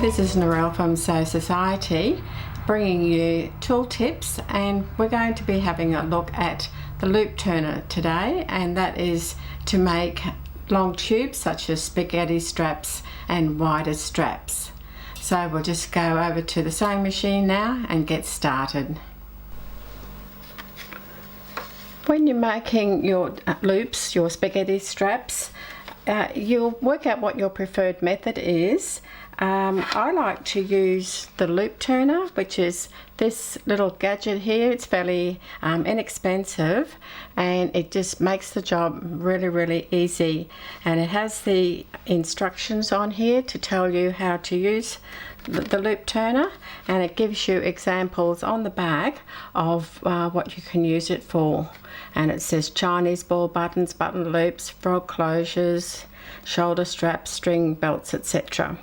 this is Narelle from Sew Society, bringing you tool tips, and we're going to be having a look at the loop turner today, and that is to make long tubes such as spaghetti straps and wider straps. So we'll just go over to the sewing machine now and get started. When you're making your loops, your spaghetti straps, you'll work out what your preferred method is. I like to use the loop turner, which is this little gadget here. It's fairly inexpensive, and it just makes the job really easy, and it has the instructions on here to tell you how to use the loop turner, and it gives you examples on the back of what you can use it for. And it says Chinese ball buttons, button loops, frog closures, shoulder straps, string belts, etc.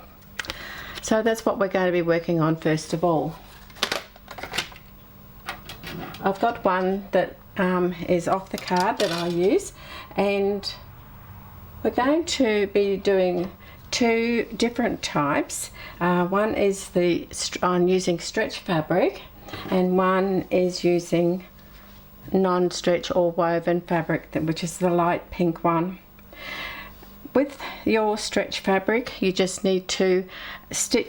So that's what we're going to be working on first of all. I've got one that is off the card that I use, and we're going to be doing two different types. One is on using stretch fabric, and one is using non-stretch or woven fabric, which is the light pink one. With your stretch fabric, you just need to cut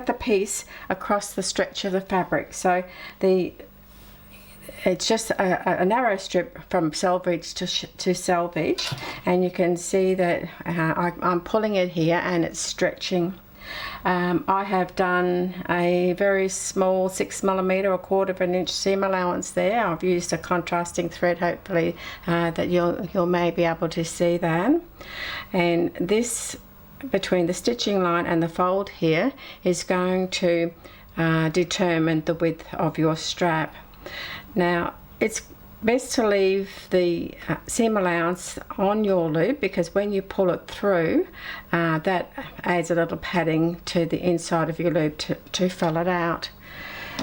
the piece across the stretch of the fabric. So it's just a narrow strip from selvage to selvage, and you can see that I'm pulling it here and it's stretching. I have done a very small 6mm or 1/4 inch seam allowance there. I've used a contrasting thread, hopefully that you'll may be able to see that. And this, between the stitching line and the fold here, is going to determine the width of your strap. Now, it's best to leave the seam allowance on your loop, because when you pull it through, that adds a little padding to the inside of your loop to fill it out.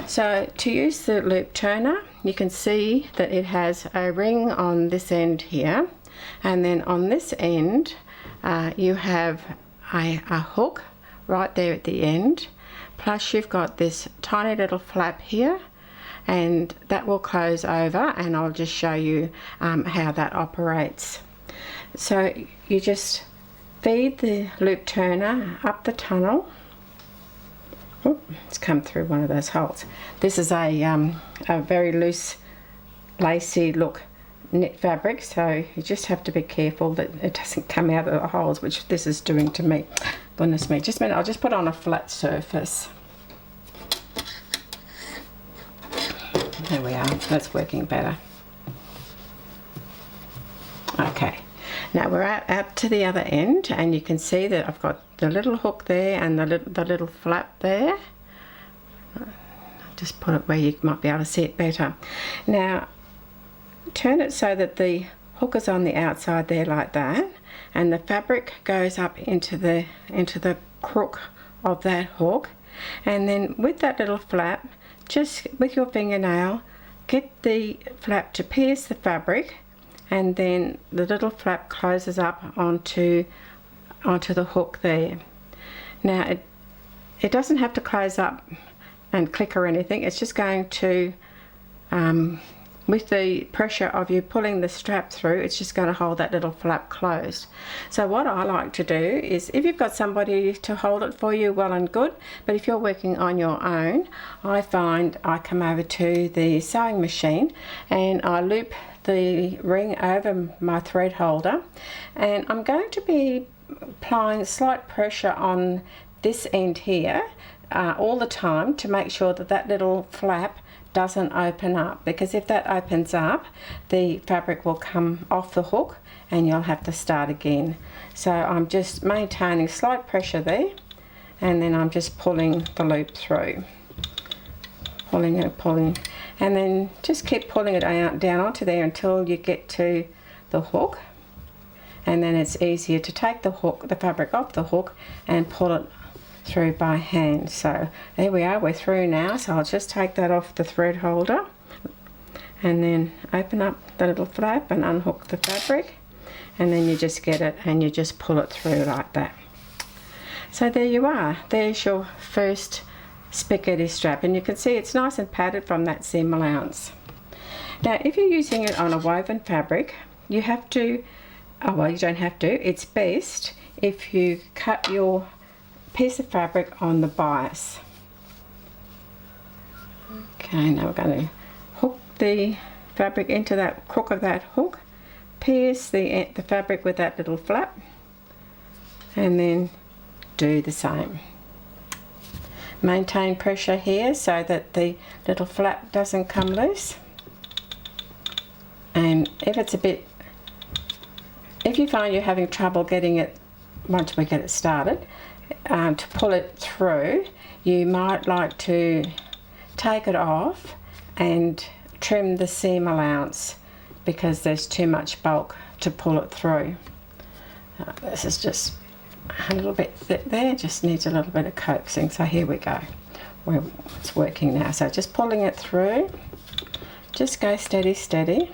So to use the loop turner, you can see that it has a ring on this end here, and then on this end you have a hook right there at the end, plus you've got this tiny little flap here, and that will close over, and I'll just show you how that operates. So you just feed the loop turner up the tunnel. Oh, it's come through one of those holes. This is a very loose, lacy look knit fabric, so you just have to be careful that it doesn't come out of the holes, which this is doing to me. Goodness me, just a minute, I'll just put it on a flat surface. There we are, that's working better. Okay, now we're out to the other end, and you can see that I've got the little hook there and the little flap there. I'll just put it where you might be able to see it better. Now, turn it so that the hook is on the outside there like that, and the fabric goes up into the crook of that hook, and then with that little flap, just with your fingernail, get the flap to pierce the fabric, and then the little flap closes up onto the hook there. Now it doesn't have to close up and click or anything, it's just going to, with the pressure of you pulling the strap through, it's just going to hold that little flap closed. So what I like to do is, if you've got somebody to hold it for you, well and good, but if you're working on your own, I find I come over to the sewing machine and I loop the ring over my thread holder, and I'm going to be applying slight pressure on this end here all the time to make sure that that little flap doesn't open up, because if that opens up, the fabric will come off the hook and you'll have to start again. So I'm just maintaining slight pressure there, and then I'm just pulling the loop through, pulling, and then just keep pulling it down onto there until you get to the hook, and then it's easier to take the fabric off the hook and pull it through by hand. So there we are, we're through now. So I'll just take that off the thread holder and then open up the little flap and unhook the fabric, and then you just get it and you just pull it through like that. So there you are, there's your first spaghetti strap, and you can see it's nice and padded from that seam allowance. Now if you're using it on a woven fabric, you have to, oh well, you don't have to, it's best if you cut your piece of fabric on the bias. Okay, now we're going to hook the fabric into that crook of that hook, pierce the fabric with that little flap, and then do the same. Maintain pressure here so that the little flap doesn't come loose. And if you find you're having trouble getting it, once we get it started, to pull it through, you might like to take it off and trim the seam allowance because there's too much bulk to pull it through. This is just a little bit thick there, just needs a little bit of coaxing. So here we go, it's working now. So just pulling it through, just go steady, steady.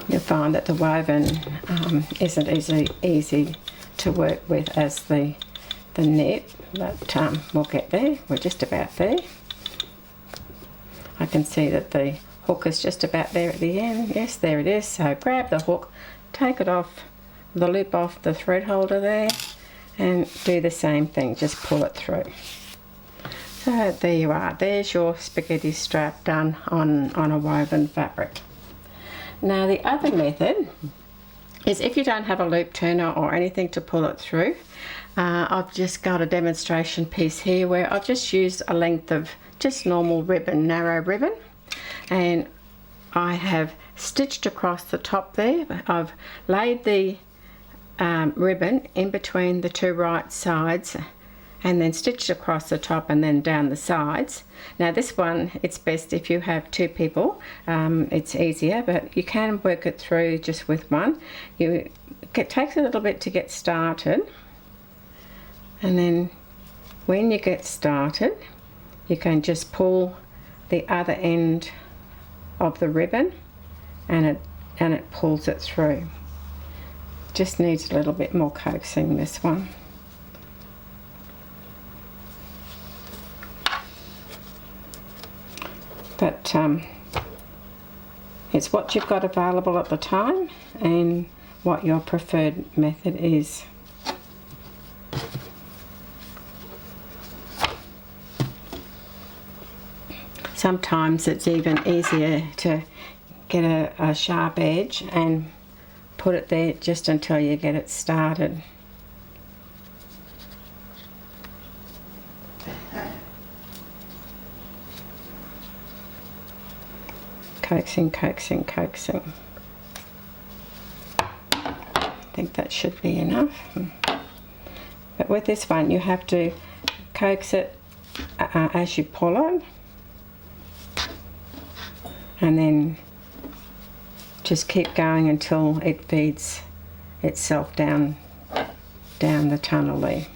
You'll find that the woven isn't easy to work with as the knit, but we'll get there. We're just about there. I can see that the hook is just about there at the end. Yes, there it is. So grab the hook, take it off, the loop off the thread holder there, and do the same thing, just pull it through. So there you are, there's your spaghetti strap done on a woven fabric. Now the other method is if you don't have a loop turner or anything to pull it through, I've just got a demonstration piece here where I've just used a length of just normal ribbon, narrow ribbon, and I have stitched across the top there. I've laid the ribbon in between the two right sides and then stitched across the top and then down the sides. Now this one, it's best if you have two people, it's easier, but you can work it through just with one. It takes a little bit to get started, and then when you get started you can just pull the other end of the ribbon and it pulls it through. Just needs a little bit more coaxing, this one. But it's what you've got available at the time and what your preferred method is. Sometimes it's even easier to get a sharp edge and put it there just until you get it started. Coaxing, coaxing, coaxing. I think that should be enough. But with this one you have to coax it as you pull it, and then just keep going until it feeds itself down the tunnel there.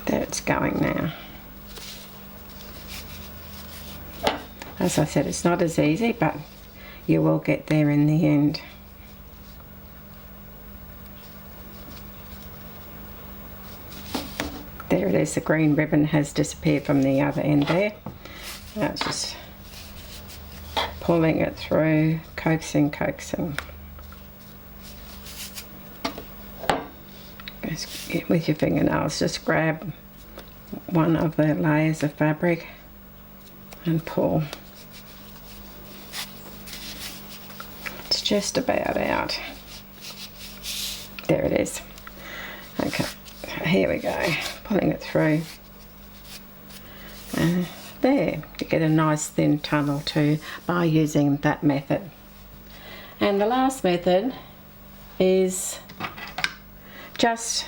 There it's going now. As I said, it's not as easy, but you will get there in the end. There it is, the green ribbon has disappeared from the other end there. Now it's just pulling it through, coaxing, coaxing. With your fingernails, just grab one of the layers of fabric and pull. It's just about out. There it is. Okay, here we go, pulling it through. And there, you get a nice thin tunnel too by using that method. And the last method is just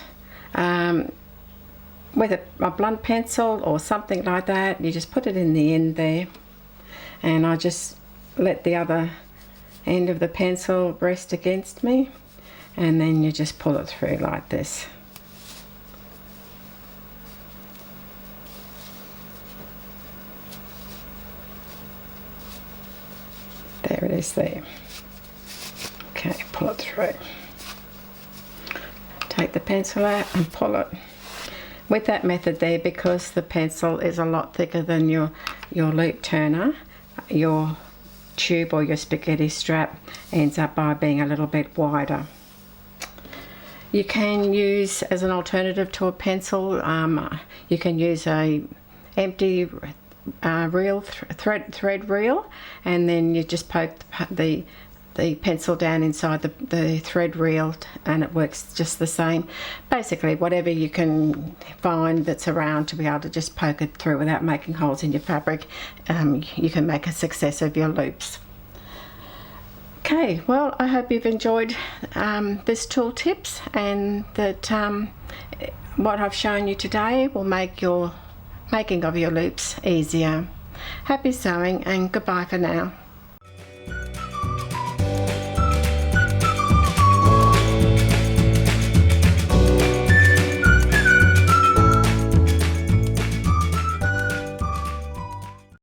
with a blunt pencil or something like that. You just put it in the end there, and I just let the other end of the pencil rest against me, and then you just pull it through like this. There it is there. Okay, pull it through. Take the pencil out and pull it. With that method there, because the pencil is a lot thicker than your loop turner, your tube or your spaghetti strap ends up by being a little bit wider. You can use, as an alternative to a pencil, you can use a empty reel, thread reel, and then you just poke the pencil down inside the thread reel, and it works just the same. Basically, whatever you can find that's around to be able to just poke it through without making holes in your fabric, you can make a success of your loops. Okay, well, I hope you've enjoyed this tool tips, and that what I've shown you today will make your making of your loops easier. Happy sewing, and goodbye for now.